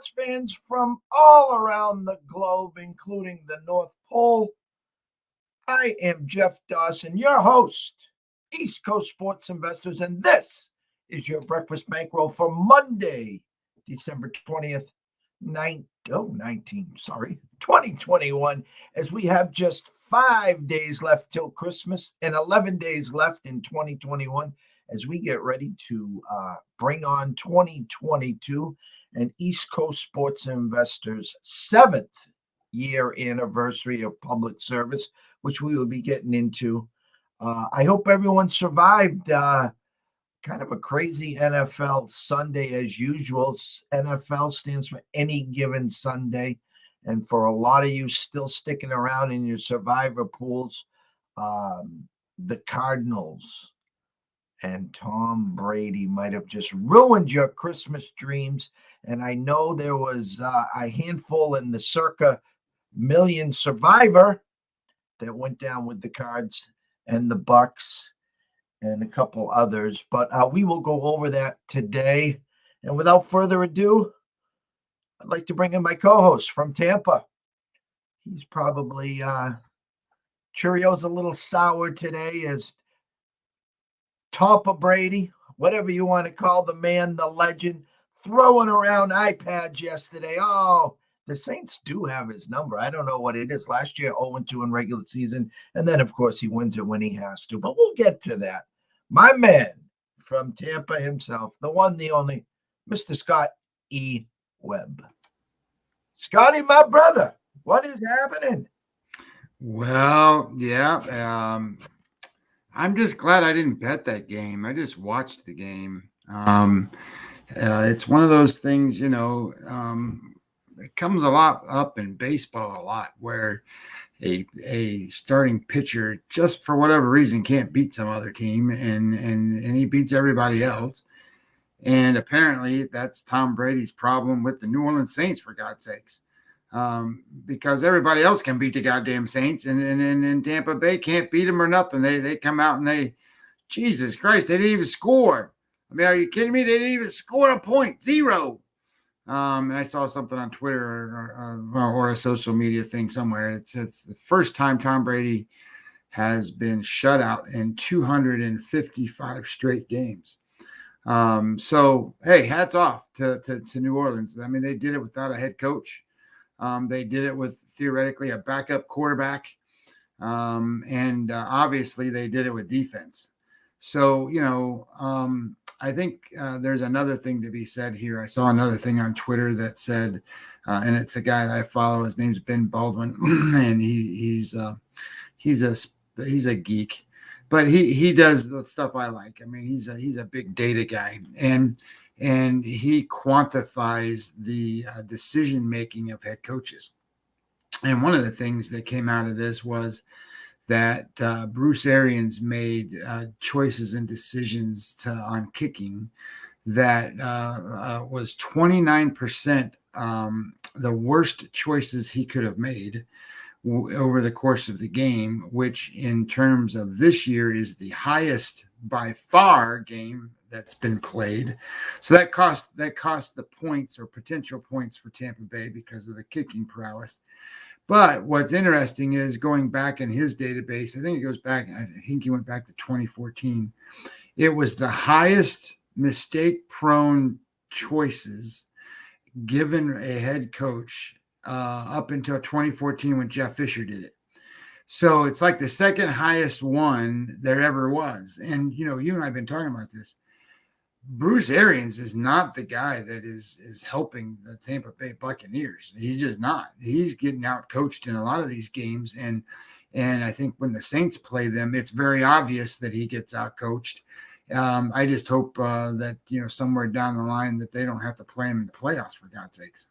sports fans from all around the globe, including the North Pole. I am Jeff Dawson, your host, East Coast Sports Investors, and this is your breakfast bankroll for Monday, December 20th, 2021, as we have just 5 days left till Christmas and 11 days left in 2021 as we get ready to bring on 2022 and East Coast Sports Investors' 7th year anniversary of public service, which we will be getting into. I hope everyone survived kind of a crazy NFL Sunday as usual. NFL stands for any given Sunday. And for a lot of you still sticking around in your survivor pools, the Cardinals and Tom Brady might have just ruined your Christmas dreams. And I know there was a handful in the circa million survivor that went down with the Cards and the Bucks and a couple others. But we will go over that today. And without further ado, I'd like to bring in my co-host from Tampa. He's probably Cheerios a little sour today as Tampa Brady, whatever you want to call the man, the legend, throwing around iPads yesterday. Oh, the Saints do have his number. I don't know what it is. Last year, 0-2 in regular season. And then, of course, he wins it when he has to. But we'll get to that. My man from Tampa himself, the one, the only, Mr. Scott E. Webb. Scotty, my brother, what is happening? Well, yeah. I'm just glad I didn't bet that game. I just watched the game. It's one of those things, it comes a lot up in baseball a lot where a starting pitcher just for whatever reason can't beat some other team and he beats everybody else. And apparently that's Tom Brady's problem with the New Orleans Saints, for God's sakes. Because everybody else can beat the goddamn Saints and Tampa Bay can't beat them or nothing. They come out and Jesus Christ, they didn't even score. I mean, are you kidding me? They didn't even score a point, 0. And I saw something on Twitter or a social media thing somewhere. It's the first time Tom Brady has been shut out in 255 straight games. So, hey, hats off to New Orleans. I mean, they did it without a head coach. They did it with theoretically a backup quarterback. And obviously they did it with defense. So, I think there's another thing to be said here. I saw another thing on Twitter that said, and it's a guy that I follow. His name's Ben Baldwin, and he's a geek, but he does the stuff I like. I mean, he's a big data guy, and he quantifies the decision making of head coaches. And one of the things that came out of this was that Bruce Arians made choices and decisions on kicking that was 29% the worst choices he could have made over the course of the game, which in terms of this year is the highest by far game that's been played. So that cost the points or potential points for Tampa Bay because of the kicking prowess. But what's interesting is going back in his database, I think he went back to 2014. It was the highest mistake-prone choices given a head coach up until 2014 when Jeff Fisher did it. So it's like the second highest one there ever was. And, you and I have been talking about this. Bruce Arians is not the guy that is helping the Tampa Bay Buccaneers. He's just not. He's getting out coached in a lot of these games. And I think when the Saints play them, it's very obvious that he gets out coached. I just hope that, somewhere down the line that they don't have to play him in the playoffs, for God's sakes.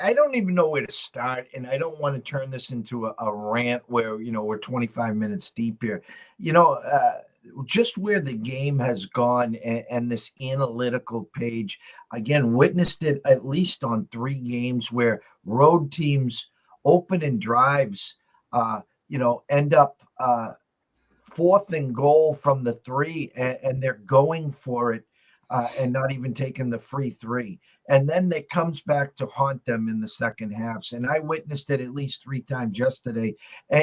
I don't even know where to start, and I don't want to turn this into a rant where, we're 25 minutes deep here. Just where the game has gone and this analytical page, again, witnessed it at least on 3 games where road teams open in drives, end up 4th and goal from the 3, and they're going for it and not even taking the free 3. And then it comes back to haunt them in the second halves. And I witnessed it at least 3 times yesterday.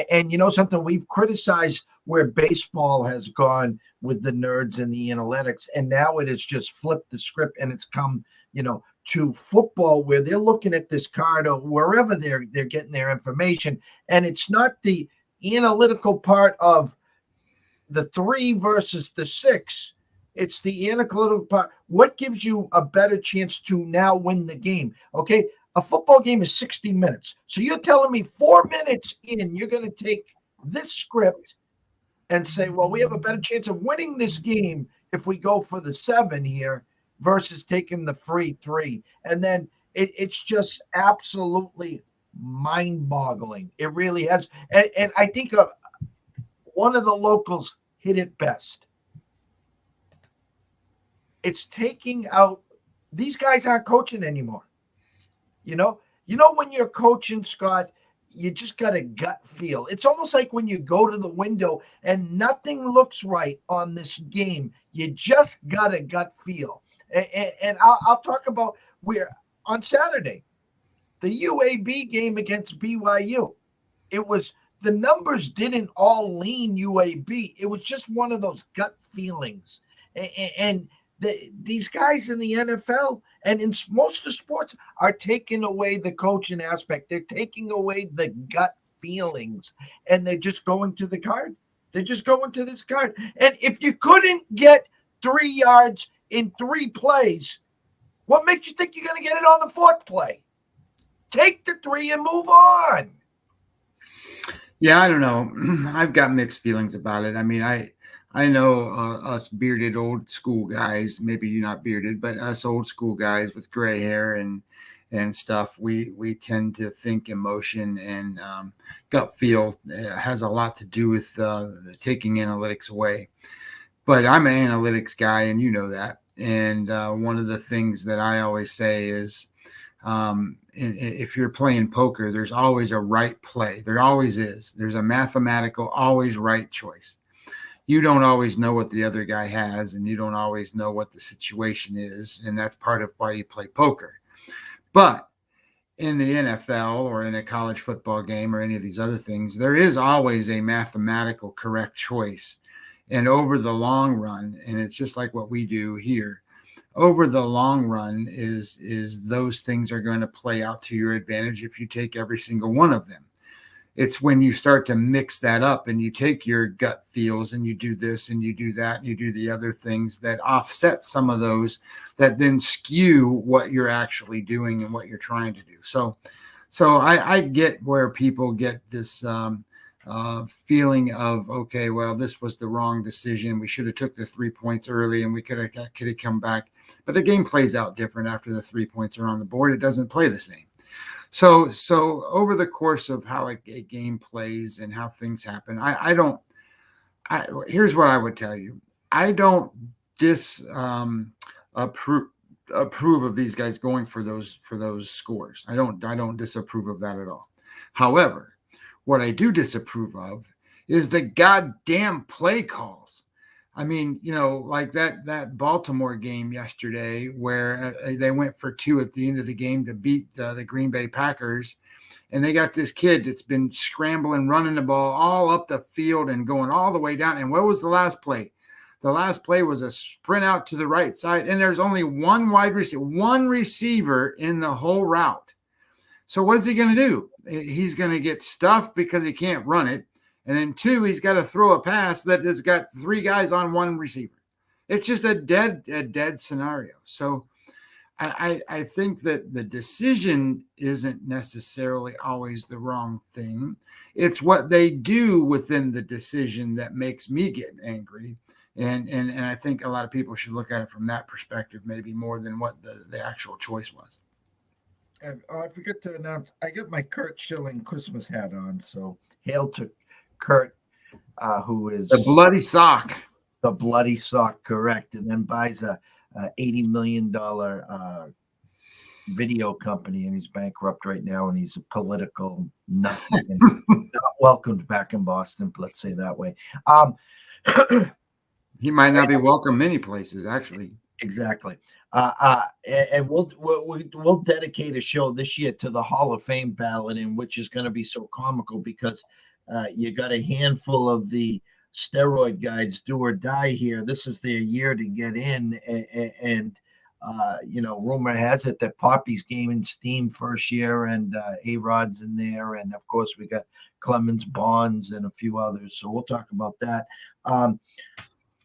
And you know something? We've criticized where baseball has gone with the nerds and the analytics. And now it has just flipped the script, and it's come, to football, where they're looking at this card or wherever they're getting their information. And it's not the analytical part of the 3 versus the 6. It's the analytical part. What gives you a better chance to now win the game? Okay. A football game is 60 minutes. So you're telling me 4 minutes in, you're going to take this script and say, well, we have a better chance of winning this game if we go for the 7 here versus taking the free 3. And then it's just absolutely mind-boggling. It really has. And I think one of the locals hit it best. It's taking out – these guys aren't coaching anymore. You know when you're coaching, Scott, you just got a gut feel. It's almost like when you go to the window and nothing looks right on this game. You just got a gut feel. And I'll talk about where on Saturday, the UAB game against BYU, it was – the numbers didn't all lean UAB. It was just one of those gut feelings. And these guys in the NFL and in most of sports are taking away the coaching aspect. They're taking away the gut feelings, and they're just going to the card. They're just going to this card. And if you couldn't get 3 yards in 3 plays, what makes you think you're going to get it on the 4th play? Take the 3 and move on. Yeah, I don't know. I've got mixed feelings about it. I mean, I know us bearded old school guys, maybe you're not bearded, but us old school guys with gray hair and stuff, we tend to think emotion and gut feel has a lot to do with taking analytics away. But I'm an analytics guy, and you know that. And one of the things that I always say is, if you're playing poker, there's always a right play. There always is. There's a mathematical, always right choice. You don't always know what the other guy has, and you don't always know what the situation is. And that's part of why you play poker. But in the NFL or in a college football game or any of these other things, there is always a mathematical correct choice. And over the long run, and it's just like what we do here, over the long run is those things are going to play out to your advantage if you take every single one of them. It's when you start to mix that up and you take your gut feels and you do this and you do that and you do the other things that offset some of those that then skew what you're actually doing and what you're trying to do. So I get where people get this feeling of, okay, well, this was the wrong decision. We should have took the 3 points early and we could have come back. But the game plays out different after the 3 points are on the board. It doesn't play the same. So over the course of how a game plays and how things happen, here's what I would tell you. I don't approve of these guys going for those scores. I don't disapprove of that at all. However, what I do disapprove of is the goddamn play calls. I mean, like that Baltimore game yesterday where they went for 2 at the end of the game to beat the Green Bay Packers. And they got this kid that's been scrambling, running the ball all up the field and going all the way down. And what was the last play? The last play was a sprint out to the right side. And there's only one receiver in the whole route. So what is he going to do? He's going to get stuffed because he can't run it. And then 2, he's got to throw a pass that has got 3 guys on 1 receiver. It's just a dead scenario. So I think that the decision isn't necessarily always the wrong thing. It's what they do within the decision that makes me get angry. And I think a lot of people should look at it from that perspective, maybe more than what the actual choice was. And I forget to announce, I got my Kurt Schilling Christmas hat on. So hail to Kurt, who is the bloody sock. The bloody sock, correct. And then buys a $80 million video company, and he's bankrupt right now, and he's a political nut and not welcomed back in Boston. Let's say that way. He might not be welcome many places, actually. Exactly. And we'll dedicate a show this year to the Hall of Fame ballot, in which is going to be so comical because you got a handful of the steroid guys, do or die here. This is their year to get in, and rumor has it that Poppy's gaining steam first year, and A-Rod's in there, and of course we got Clemens, Bonds, and a few others. So we'll talk about that.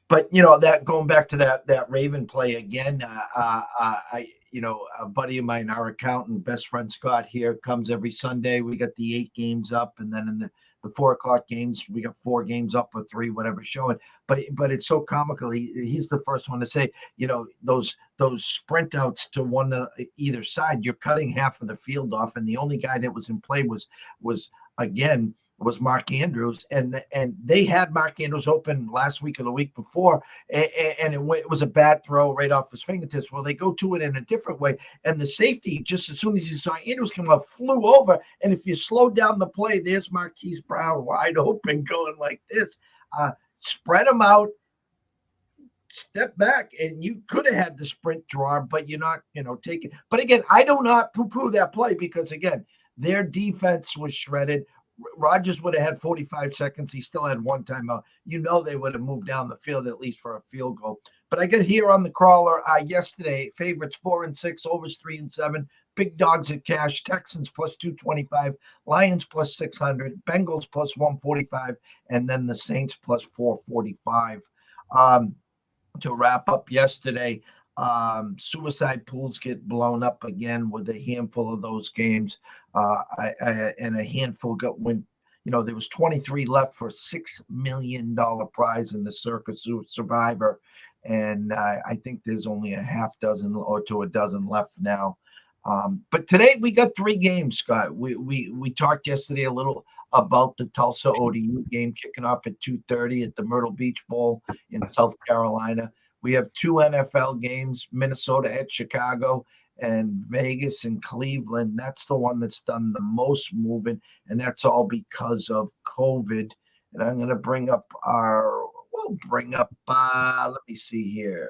But that going back to that Raven play again, a buddy of mine, our accountant, best friend Scott here, comes every Sunday. We got the 8 games up, and then in the 4:00 games, we got 4 games up or 3, whatever, showing. But it's so comical. He's the first one to say, those sprint outs to either side, you're cutting half of the field off, and the only guy that was in play was Mark Andrews, and they had Mark Andrews open last week or the week before, and it was a bad throw right off his fingertips. Well, they go to it in a different way, and the safety, just as soon as he saw Andrews come up, flew over, and if you slow down the play, there's Marquise Brown wide open going like this. Spread him out, step back, and you could have had the sprint draw, but you're not, taking. But again, I do not poo-poo that play because, again, their defense was shredded. Rodgers would have had 45 seconds. He still had 1 timeout. They would have moved down the field at least for a field goal. But I got here on the crawler yesterday, favorites 4 and 6, overs 3 and 7, big dogs at cash, Texans plus 225, Lions plus 600, Bengals plus 145, and then the Saints plus 445. To wrap up yesterday, suicide pools get blown up again with a handful of those games, and a handful got went. There was 23 left for $6 million prize in the Circus Survivor, and I think there's only a half dozen or to a dozen left now. But today we got 3 games, Scott. We talked yesterday a little about the Tulsa ODU game kicking off at 2:30 at the Myrtle Beach Bowl in South Carolina. We have 2 NFL games, Minnesota at Chicago and Vegas and Cleveland. That's the one that's done the most moving, and that's all because of COVID. And I'm going to bring up let me see here.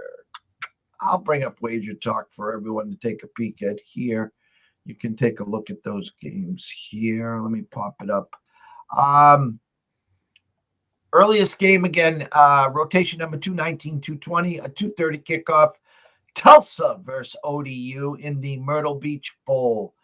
I'll bring up Wager Talk for everyone to take a peek at here. You can take a look at those games here. Let me pop it up. Earliest game again, rotation number 219-220, a 2:30 kickoff. Tulsa versus ODU in the Myrtle Beach Bowl.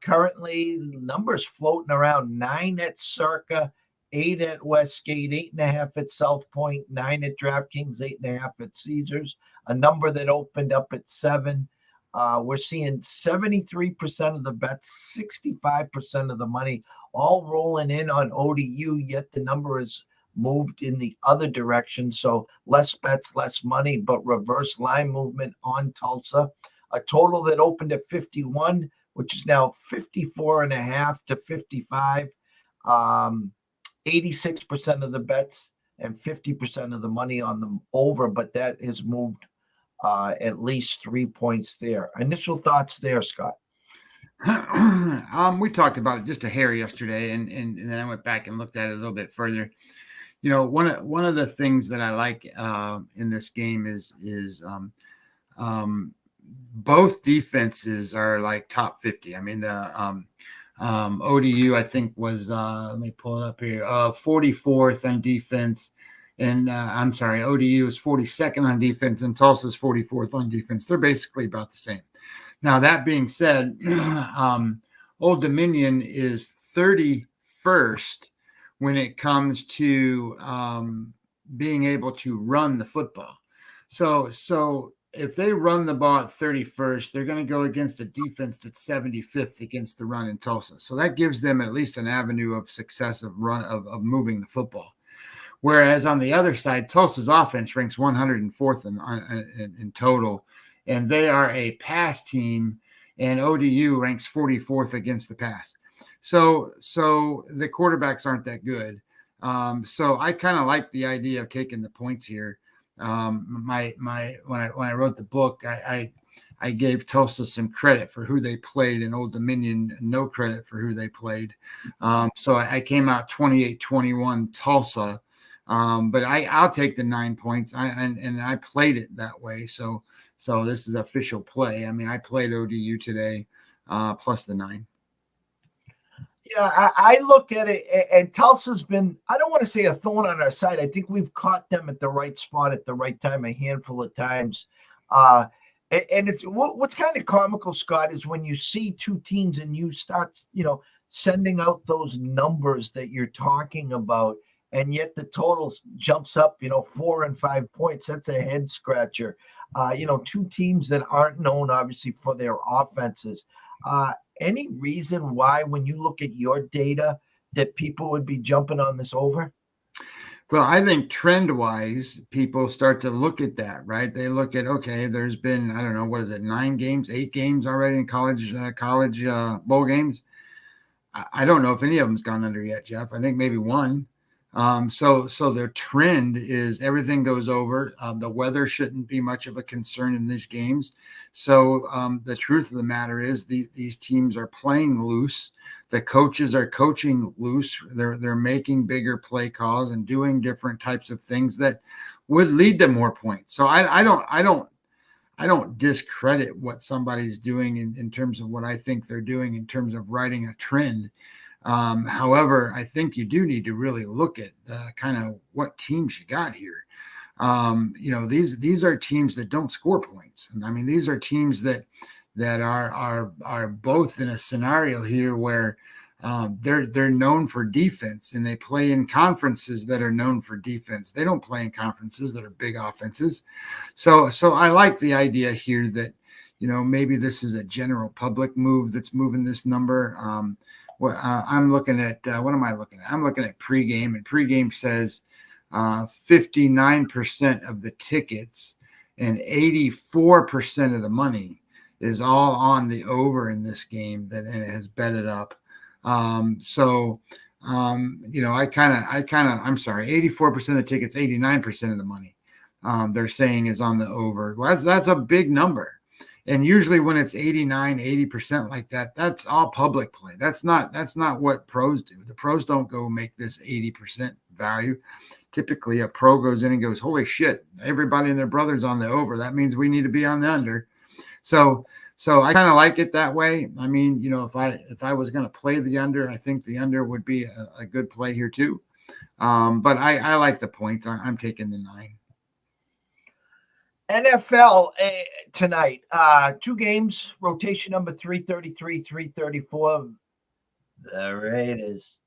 Currently, numbers floating around 9 at Circa, 8 at Westgate, 8.5 at South Point, 9 at DraftKings, 8.5 at Caesars. A number that opened up at 7. We're seeing 73% of the bets, 65% of the money, all rolling in on ODU. Yet the number is moved in the other direction. So less bets, less money, but reverse line movement on Tulsa. A total that opened at 51, which is now 54.5 to 55. 86% of the bets and 50% of the money on them over, but that has moved at least 3 points there. Initial thoughts there, Scott? We talked about it just a hair yesterday, and then I went back and looked at it a little bit further. One of the things that I like in this game is both defenses are like top 50. I mean, the ODU I think was let me pull it up here, 44th on defense, and I'm sorry, ODU is 42nd on defense, and Tulsa's 44th on defense. They're basically about the same. Now that being said, Old Dominion is 31st when it comes to being able to run the football. So if they run the ball at 31st, they're going to go against a defense that's 75th against the run in Tulsa. So that gives them at least an avenue of success of moving the football. Whereas on the other side, Tulsa's offense ranks 104th in total, and they are a pass team, and ODU ranks 44th against the pass. So the quarterbacks aren't that good. So I kind of like the idea of taking the points here. When I wrote the book, I I gave Tulsa some credit for who they played and Old Dominion no credit for who they played. So I came out 28-21 Tulsa. But I'll take the 9 points. And I played it that way. So this is official play. I mean, I played ODU today, plus the 9. Yeah, I look at it, and Tulsa's been, I don't want to say a thorn on our side. I think we've caught them at the right spot at the right time a handful of times. And it's what's kind of comical, Scott, is when you see two teams and you start, sending out those numbers that you're talking about, and yet the total jumps up, 4 and 5 points. That's a head scratcher. Two teams that aren't known, obviously, for their offenses. Any reason why, when you look at your data, that people would be jumping on this over? Well, I think trend-wise, people start to look at that, right? They look at, okay, there's been, I don't know, what is it, 9 games, 8 games already in college bowl games. I don't know if any of them's gone under yet, Jeff. I think maybe one. So their trend is everything goes over. The weather shouldn't be much of a concern in these games. So the truth of the matter is these teams are playing loose. The coaches are coaching loose. They're making bigger play calls and doing different types of things that would lead to more points. So I don't discredit what somebody's doing in terms of what I think they're doing in terms of writing a trend. However, I think you do need to really look at kind of what teams you got here. These are teams that don't score points. I mean, these are teams that are both in a scenario here where they're known for defense, and they play in conferences that are known for defense. They don't play in conferences that are big offenses. So I like the idea here that, maybe this is a general public move that's moving this number. I'm looking at, what am I looking at? I'm looking at pregame, and pregame says 59% of the tickets and 84% of the money is all on the over in this game, and it has betted up. I'm sorry, 84% of the tickets, 89% of the money, they're saying is on the over. Well, that's a big number. And usually when it's 89, 80% like that, that's all public play. That's not what pros do. The pros don't go make this 80% value. Typically a pro goes in and goes, holy shit, everybody and their brother's on the over. That means we need to be on the under. So I kind of like it that way. I mean, if I was going to play the under, I think the under would be a good play here too. But I like the points. I'm taking the 9. NFL tonight, 2 games, rotation number 333, 334. The Raiders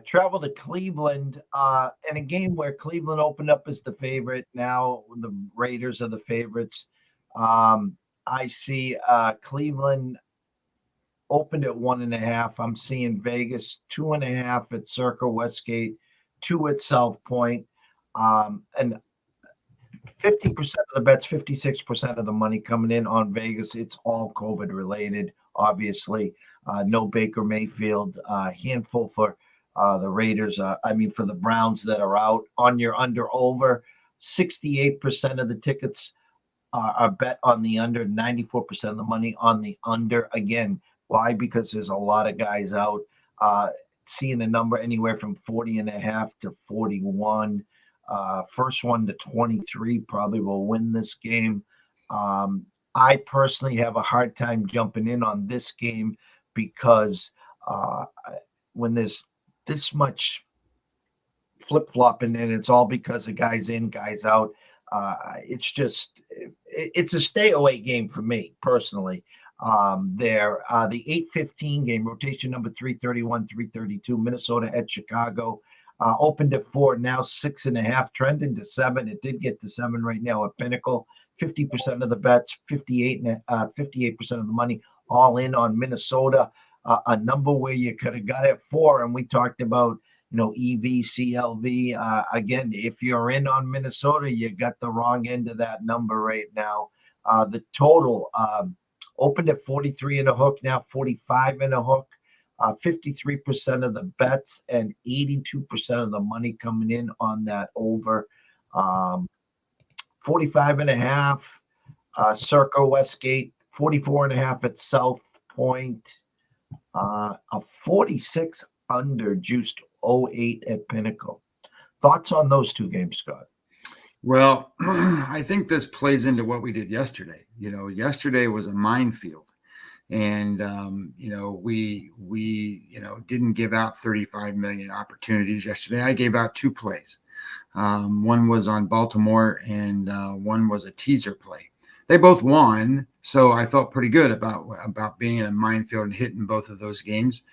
travel to Cleveland in a game where Cleveland opened up as the favorite. Now the Raiders are the favorites. I see Cleveland opened at 1.5. I'm seeing Vegas 2.5 at Circa Westgate, 2 at South Point, and 50% of the bets, 56% of the money coming in on Vegas. It's all COVID related, obviously. No Baker Mayfield, handful for the Raiders. For the Browns that are out. On your under over, 68% of the tickets are bet on the under, 94% of the money on the under. Again, why? Because there's a lot of guys out. Seeing a number anywhere from 40.5 to 41. First one to 23 probably will win this game. I personally have a hard time jumping in on this game because when there's this much flip-flopping and it's all because of guys in, guys out, it's a stay away game for me personally. The 8:15 game, rotation number 331, 332, Minnesota at Chicago. Opened at 4, now 6.5, trending to 7. It did get to 7 right now at Pinnacle. 50% of the bets, 58% of the money, all in on Minnesota. A number where you could have got at 4, and we talked about EV, CLV. Again, if you're in on Minnesota, you got the wrong end of that number right now. The total opened at 43 and a hook, now 45 and a hook. 53% of the bets and 82% of the money coming in on that over. 45.5. Circa Westgate, 44.5 at South Point, a 46 under juiced 08 at Pinnacle. Thoughts on those two games, Scott? Well, I think this plays into what we did yesterday. Yesterday was a minefield, and we didn't give out 35 million opportunities yesterday. I gave out 2 plays. One was on Baltimore, and one was a teaser play. They both won, so I felt pretty good about being in a minefield and hitting both of those games,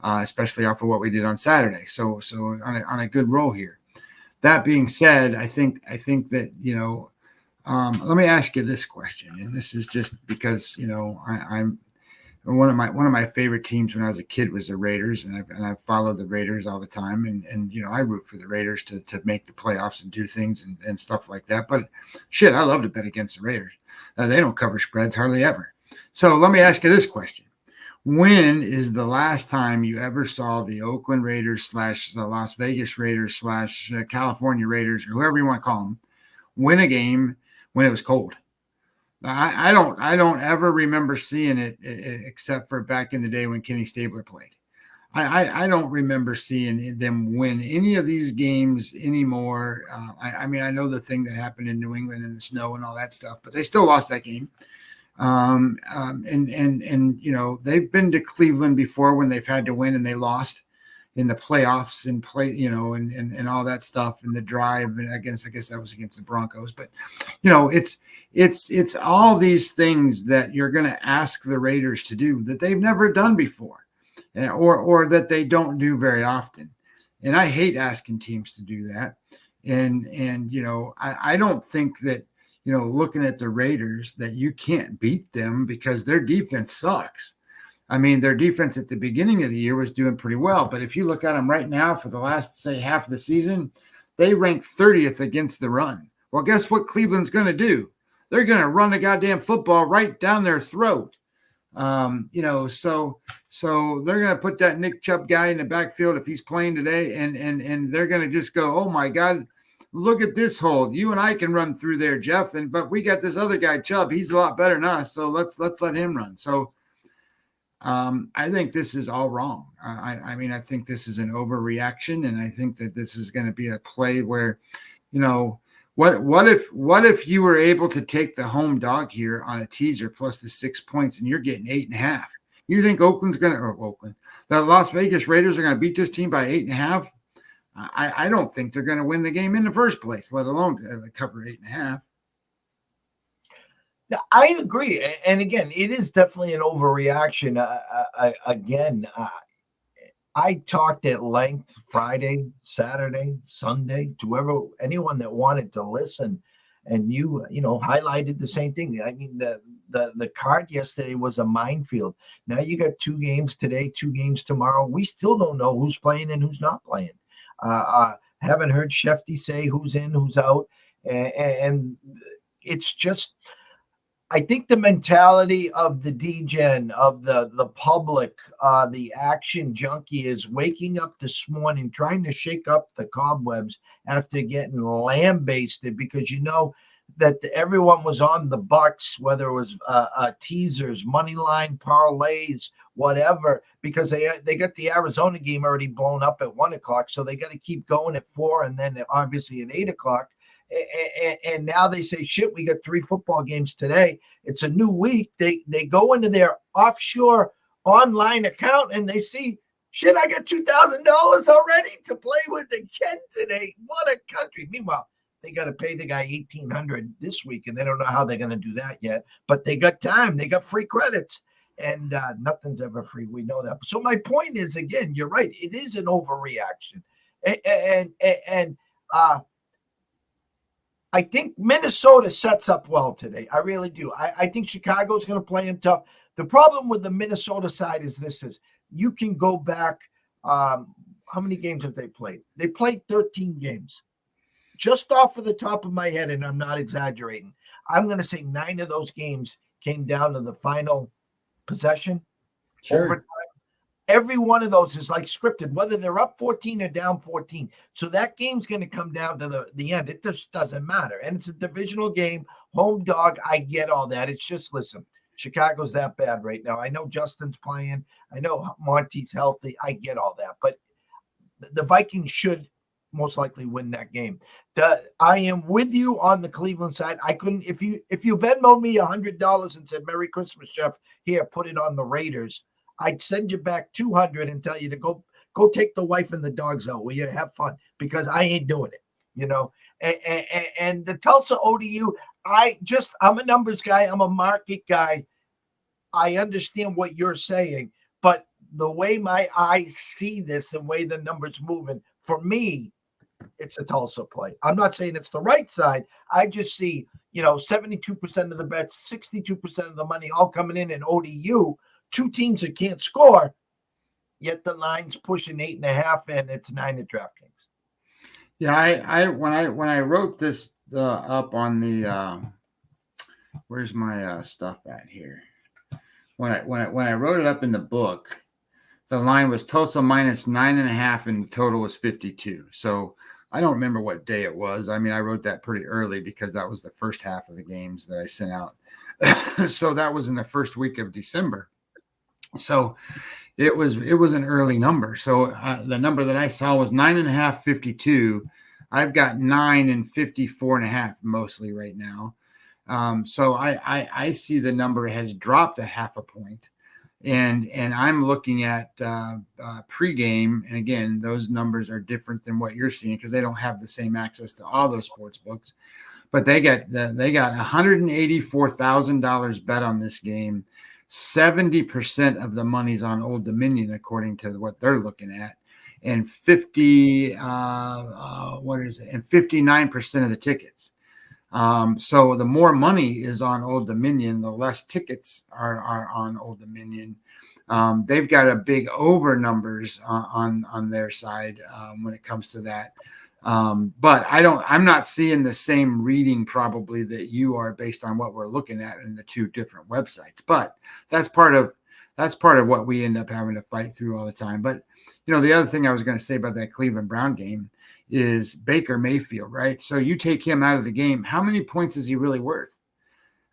especially off of what we did on Saturday. So on a good roll here. That being said, I think that let me ask you this question, and this is just because I'm one of my favorite teams when I was a kid was the Raiders, and I've followed the Raiders all the time, and I root for the Raiders to make the playoffs and do things and stuff like that. But shit, I love to bet against the Raiders. They don't cover spreads hardly ever. So let me ask you this question. When is the last time you ever saw the Oakland Raiders / the Las Vegas Raiders / California Raiders, or whoever you want to call them, win a game when it was cold? I don't ever remember seeing it except for back in the day when Kenny Stabler played. I don't remember seeing them win any of these games anymore. I mean, I know the thing that happened in New England and the snow and all that stuff, but they still lost that game. And they've been to Cleveland before when they've had to win and they lost in the playoffs and and all that stuff in the drive. And I guess that was against the Broncos, but it's all these things that you're going to ask the Raiders to do that they've never done before, or that they don't do very often. And I hate asking teams to do that. And I don't think that, looking at the Raiders, that you can't beat them because their defense sucks. I mean, their defense at the beginning of the year was doing pretty well. But if you look at them right now for the last, say, half of the season, they rank 30th against the run. Well, guess what Cleveland's going to do? They're going to run the goddamn football right down their throat. So they're going to put that Nick Chubb guy in the backfield if he's playing today, and they're going to just go, oh my God, look at this hole. You and I can run through there, Jeff, but we got this other guy, Chubb. He's a lot better than us, so let's let him run. So I think this is all wrong. I mean, I think this is an overreaction, and I think that this is going to be a play where, what if you were able to take the home dog here on a teaser plus the 6 points, and you're getting 8.5? You think the Las Vegas Raiders are going to beat this team by 8.5? I don't think they're going to win the game in the first place, let alone cover 8.5. I agree. And again, it is definitely an overreaction. I talked at length Friday, Saturday, Sunday to anyone that wanted to listen. And you highlighted the same thing. I mean, the card yesterday was a minefield. Now you got 2 games today, 2 games tomorrow. We still don't know who's playing and who's not playing. Haven't heard Shefty say who's in, who's out. And it's just, I think the mentality of the DGen, of the public, the action junkie is waking up this morning trying to shake up the cobwebs after getting lambasted because that everyone was on the Bucks, whether it was teasers, money line parlays, whatever, because they got the Arizona game already blown up at 1:00, so they got to keep going at 4 and then obviously at 8:00. And now they say, shit, we got 3 football games today. It's a new week. They go into their offshore online account and they see, shit, I got $2,000 already to play with again today. What a country. Meanwhile, they got to pay the guy $1,800 this week, and they don't know how they're going to do that yet. But they got time. They got free credits, and nothing's ever free. We know that. So my point is, again, you're right. It is an overreaction, and I think Minnesota sets up well today. I really do. I think Chicago's going to play them tough. The problem with the Minnesota side is you can go back. How many games have they played? They played 13 games. Just off of the top of my head, and I'm not exaggerating, I'm going to say 9 of those games came down to the final possession. Sure. Overtime. Every one of those is like scripted, whether they're up 14 or down 14. So that game's going to come down to the end. It just doesn't matter. And it's a divisional game, home dog. I get all that. It's just, listen, Chicago's that bad right now. I know Justin's playing. I know Monty's healthy. I get all that. But the Vikings should most likely win that game. I am with you on the Cleveland side. I couldn't, if you Venmoed me $100 and said, Merry Christmas, Jeff, here, put it on the Raiders, I'd send you back 200 and tell you to go take the wife and the dogs out. Will you have fun? Because I ain't doing it, you know. And the Tulsa ODU, I'm a numbers guy. I'm a market guy. I understand what you're saying, but the way my eyes see this and way the numbers moving, for me, it's a Tulsa play. I'm not saying it's the right side. I just see, 72% of the bets, 62% of the money all coming in ODU, two teams that can't score, yet the line's pushing 8.5 and it's 9 at DraftKings. Yeah, I when I wrote this up on the where's my stuff at here? When I wrote it up in the book, the line was Tulsa minus 9.5 and the total was 52. So I don't remember what day it was. I mean, I wrote that pretty early because that was the first half of the games that I sent out. So that was in the first week of December. So it was an early number. So the number that I saw was 9.5, 52. I've got 9 and 54.5 mostly right now. So I see the number has dropped a half a point. And I'm looking at pregame, and again, those numbers are different than what you're seeing because they don't have the same access to all those sports books. But they got $184,000 bet on this game. 70% of the money's on Old Dominion, according to what they're looking at, and 59% of the tickets. So the more money is on Old Dominion, the less tickets are on Old Dominion. They've got a big over numbers on their side when it comes to that. But I'm not seeing the same reading probably that you are based on what we're looking at in the two different websites. But that's part of what we end up having to fight through all the time. But the other thing I was going to say about that Cleveland Brown game is Baker Mayfield, right? So you take him out of the game. How many points is he really worth?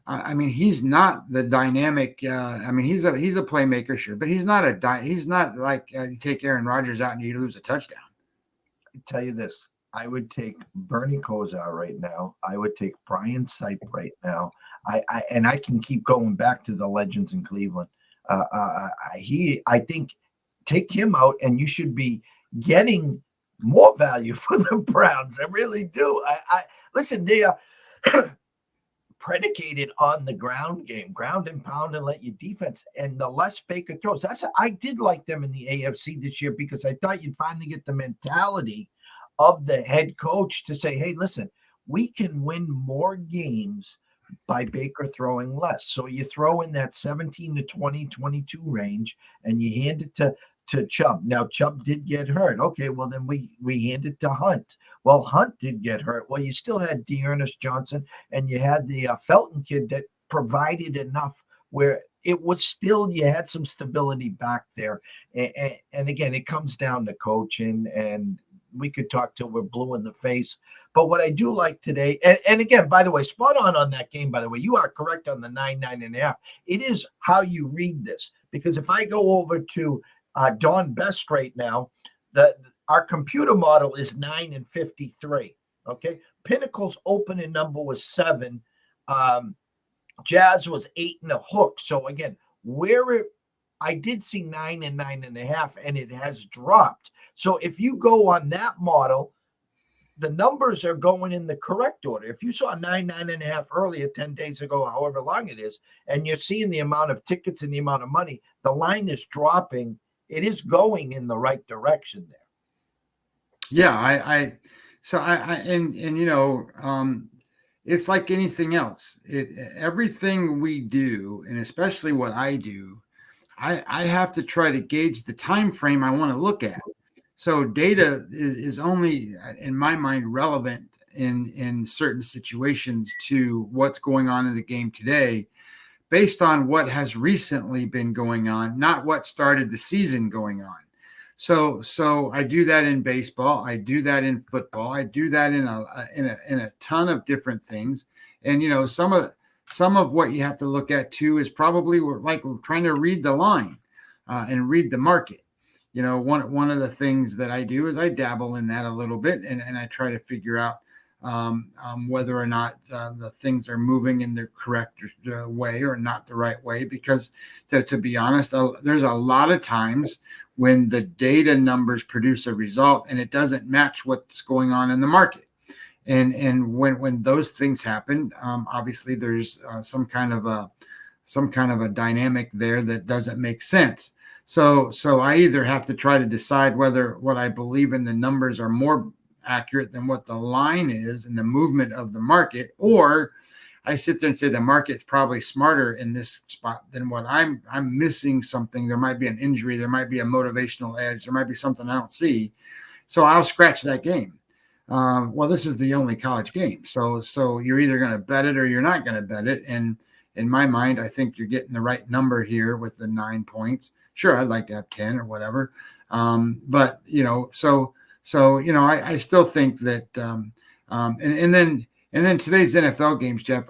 I mean, he's not the dynamic. He's a playmaker, sure, but he's not like you take Aaron Rodgers out and you lose a touchdown. I tell you this, I would take Bernie Kosar right now. I would take Brian Sipe right now. I can keep going back to the legends in Cleveland. I think take him out and you should be getting more value for the Browns. I really do. I listen, they are predicated on the ground game, ground and pound, and let your defense. And the less Baker throws, I did like them in the AFC this year because I thought you'd finally get the mentality of the head coach to say, hey, listen, we can win more games by Baker throwing less. So you throw in that 17 to 20, 22 range, and you hand it to Chubb. Now, Chubb did get hurt. Okay, well, then we hand it to Hunt. Well, Hunt did get hurt. Well, you still had Dearness Johnson, and you had the Felton kid that provided enough where it was still, you had some stability back there. And again, it comes down to coaching, and we could talk till we're blue in the face. But what I do like today, and again, by the way, spot on that game, by the way, you are correct on the 9.5. It is how you read this. Because if I go over to Don Best right now, our computer model is 9 and 53. Okay. Pinnacle's opening number was 7. Jazz was 8 and a hook. So again, I did see 9 and 9.5, and it has dropped. So if you go on that model, the numbers are going in the correct order. If you saw 9.5 earlier, 10 days ago, however long it is, and you're seeing the amount of tickets and the amount of money, the line is dropping. It is going in the right direction there. Yeah, it's like anything else. Everything we do, and especially what I do, I have to try to gauge the time frame I want to look at. So data is only, in my mind, relevant in certain situations to what's going on in the game today. based on what has recently been going on, not what started the season going on. So I do that in baseball. I do that in football. I do that in a ton of different things. And some of what you have to look at too is probably we're trying to read the line and read the market. One of the things that I do is I dabble in that a little bit, and I try to figure out whether or not the things are moving in the correct way or not the right way. Because to be honest, there's a lot of times when the data numbers produce a result and it doesn't match what's going on in the market. And when those things happen, obviously there's some kind of a dynamic there that doesn't make sense. So I either have to try to decide whether what I believe in the numbers are more accurate than what the line is and the movement of the market, or I sit there and say the market's probably smarter in this spot than what I'm missing something. There might be an injury, there might be a motivational edge, there might be something I don't see. So I'll scratch that game. Well, this is the only college game. So you're either going to bet it or you're not going to bet it. And in my mind, I think you're getting the right number here with the 9 points. Sure, I'd like to have 10 or whatever. But I still think that, and then today's NFL games, Jeff,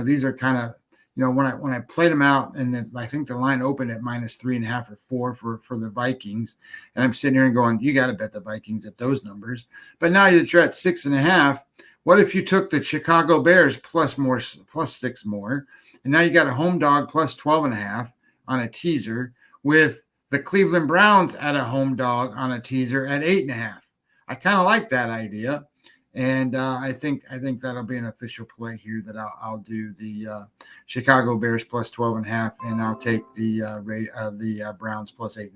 these are kind of, when I played them out, and then I think the line opened at -3.5 or 4 for the Vikings, and I'm sitting here and going, you got to bet the Vikings at those numbers. But now that you're at 6.5, what if you took the Chicago Bears plus 6 more, and now you got a home dog plus 12.5 on a teaser, with the Cleveland Browns at a home dog on a teaser at 8.5. I kind of like that idea, and I think that'll be an official play here. That I'll do the Chicago Bears plus 12.5, and I'll take the Browns plus 8.5.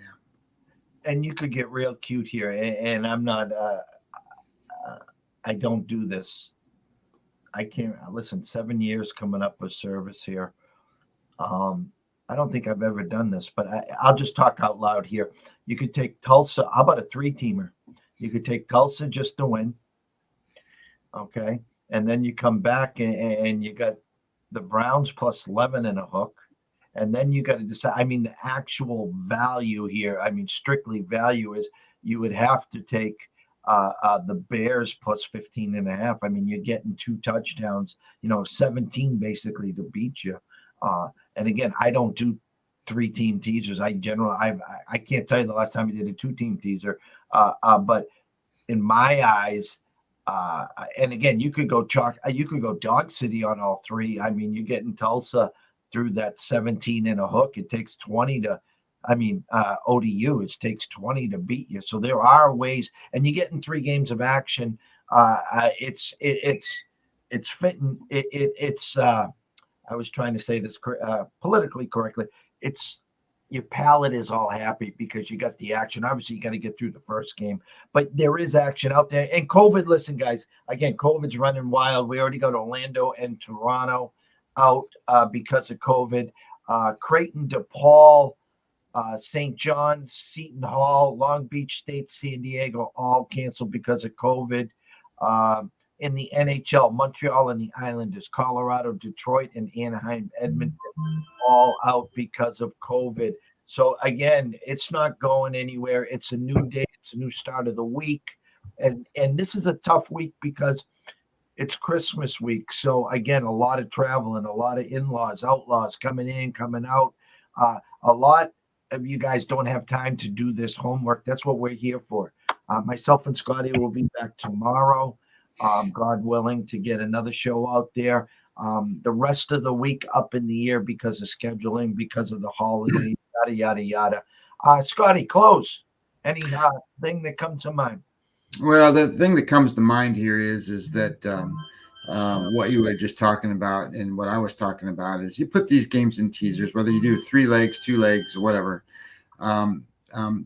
And you could get real cute here, and I'm not. I don't do this. I can't listen. 7 years coming up with service here. I don't think I've ever done this, but I'll just talk out loud here. You could take Tulsa. How about a 3-teamer? You could take Tulsa just to win. Okay. And then you come back and you got the Browns plus 11 and a hook. And then you got to decide. I mean, the actual value here, strictly value is you would have to take the Bears plus 15.5. You're getting 2 touchdowns, 17 basically to beat you. And again, I don't do 3-team teasers. I can't tell you the last time I did a 2-team teaser. But in my eyes, and again, you could go dog city on all 3. You're getting Tulsa through that 17 and a hook. It takes 20 to, ODU, it takes 20 to beat you. So there are ways, and you're getting 3 games of action. It's fitting. I was trying to say this politically correctly. It's your palate is all happy because you got the action. Obviously, you got to get through the first game, but there is action out there. And COVID, listen, guys, again, COVID's running wild. We already got Orlando and Toronto out because of COVID. Creighton, DePaul, St. John's, Seton Hall, Long Beach State, San Diego, all canceled because of COVID. In the NHL, Montreal and the Islanders, Colorado, Detroit, and Anaheim, Edmonton, all out because of COVID. So again, it's not going anywhere. It's a new day. It's a new start of the week. And this is a tough week because it's Christmas week. So again, a lot of travel and a lot of in-laws, outlaws coming in, coming out. A lot of you guys don't have time to do this homework. That's what we're here for. Myself and Scotty will be back tomorrow. God willing, to get another show out there. The rest of the week up in the air because of scheduling, because of the holidays, yada, yada, yada. Scotty, close. Any thing that comes to mind? Well, the thing that comes to mind here is that what you were just talking about and what I was talking about is you put these games in teasers, whether you do 3 legs, 2 legs, or whatever.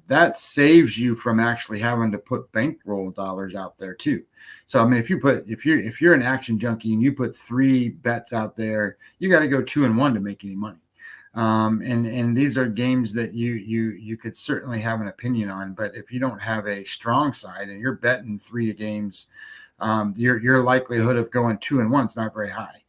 That saves you from actually having to put bankroll dollars out there too. So if you're an action junkie and you put 3 bets out there, you got to go 2-1 to make any money. And these are games that you could certainly have an opinion on, but if you don't have a strong side and you're betting 3 games, your likelihood of going 2-1 is not very high.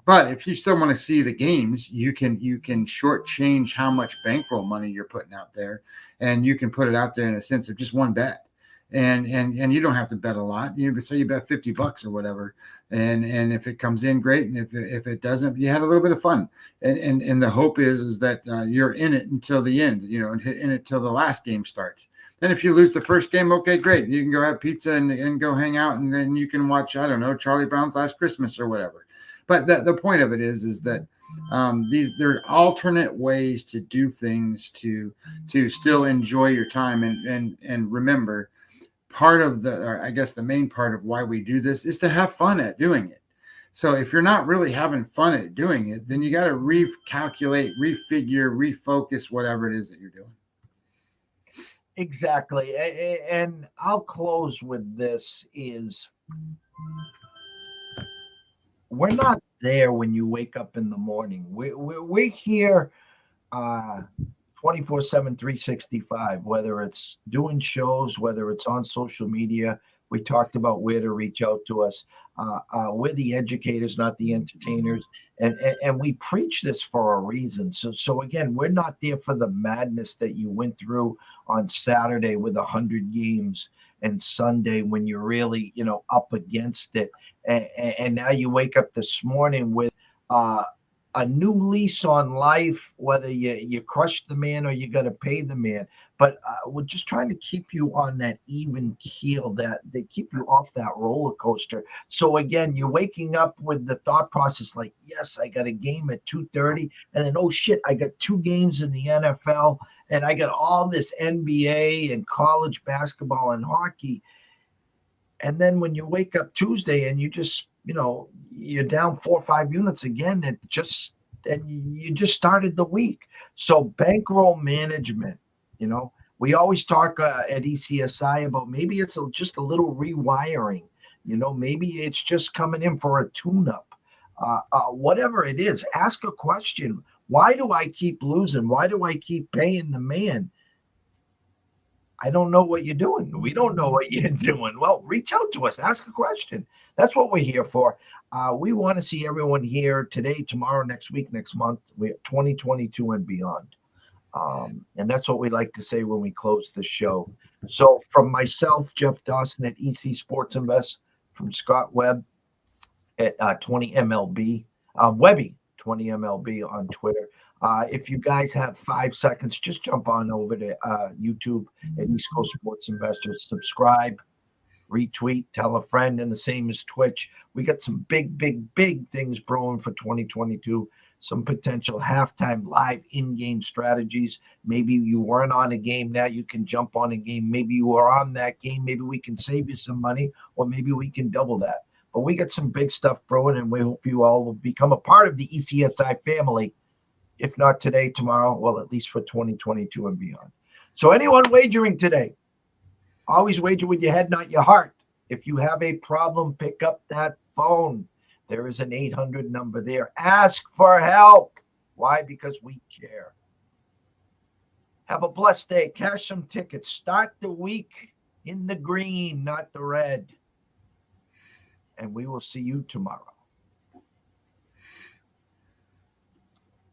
But if you still want to see the games, you can shortchange how much bankroll money you're putting out there, and you can put it out there in a sense of just one bet. And you don't have to bet a lot. You say you bet $50 or whatever, and if it comes in, great, and if it doesn't, you had a little bit of fun. And the hope is that you're in it until the end, and in it till the last game starts. Then if you lose the first game, okay, great, you can go have pizza and go hang out, and then you can watch, I don't know, Charlie Brown's Last Christmas or whatever. But the point of it is that there are alternate ways to do things to still enjoy your time, and remember, part of or I guess the main part of why we do this is to have fun at doing it. So if you're not really having fun at doing it, then you got to recalculate, refigure, refocus whatever it is that you're doing. Exactly. And I'll close with this is we're not there when you wake up in the morning. We're here 24/7, 365, whether it's doing shows, whether it's on social media. We talked about where to reach out to us. We're the educators, not the entertainers. And we preach this for a reason. So again, we're not there for the madness that you went through on Saturday with 100 games and Sunday when you're really, up against it. And now you wake up this morning with a new lease on life, whether you crush the man or you got to pay the man. But we're just trying to keep you on that even keel, that they keep you off that roller coaster. So again, you're waking up with the thought process like, yes, I got a game at 2:30, and then, oh shit, I got 2 games in the NFL, and I got all this NBA and college basketball and hockey. And then when you wake up Tuesday and you just, you're down 4 or 5 units again, and you just started the week. So bankroll management, we always talk at ECSI about maybe it's just a little rewiring, maybe it's just coming in for a tune-up. Whatever it is, ask a question. Why do I keep losing? Why do I keep paying the man? I don't know what you're doing. We don't know what you're doing. Well, reach out to us. Ask a question. That's what we're here for. We want to see everyone here today, tomorrow, next week, next month. We're 2022 and beyond. And that's what we like to say when we close the show. So from myself, Jeff Dawson at EC Sports Invest, from Scott Webb at 20MLB, Webby 20MLB on Twitter. If you guys have 5 seconds, just jump on over to YouTube at East Coast Sports Investors. Subscribe, retweet, tell a friend, and the same as Twitch. We got some big, big, big things brewing for 2022. Some potential halftime live in-game strategies. Maybe you weren't on a game. Now you can jump on a game. Maybe you are on that game. Maybe we can save you some money, or maybe we can double that. But we got some big stuff brewing, and we hope you all will become a part of the ECSI family. If not today, tomorrow, well, at least for 2022 and beyond. So anyone wagering today, always wager with your head, not your heart. If you have a problem, pick up that phone. There is an 800 number there. Ask for help. Why? Because we care. Have a blessed day. Cash some tickets. Start the week in the green, not the red. And we will see you tomorrow.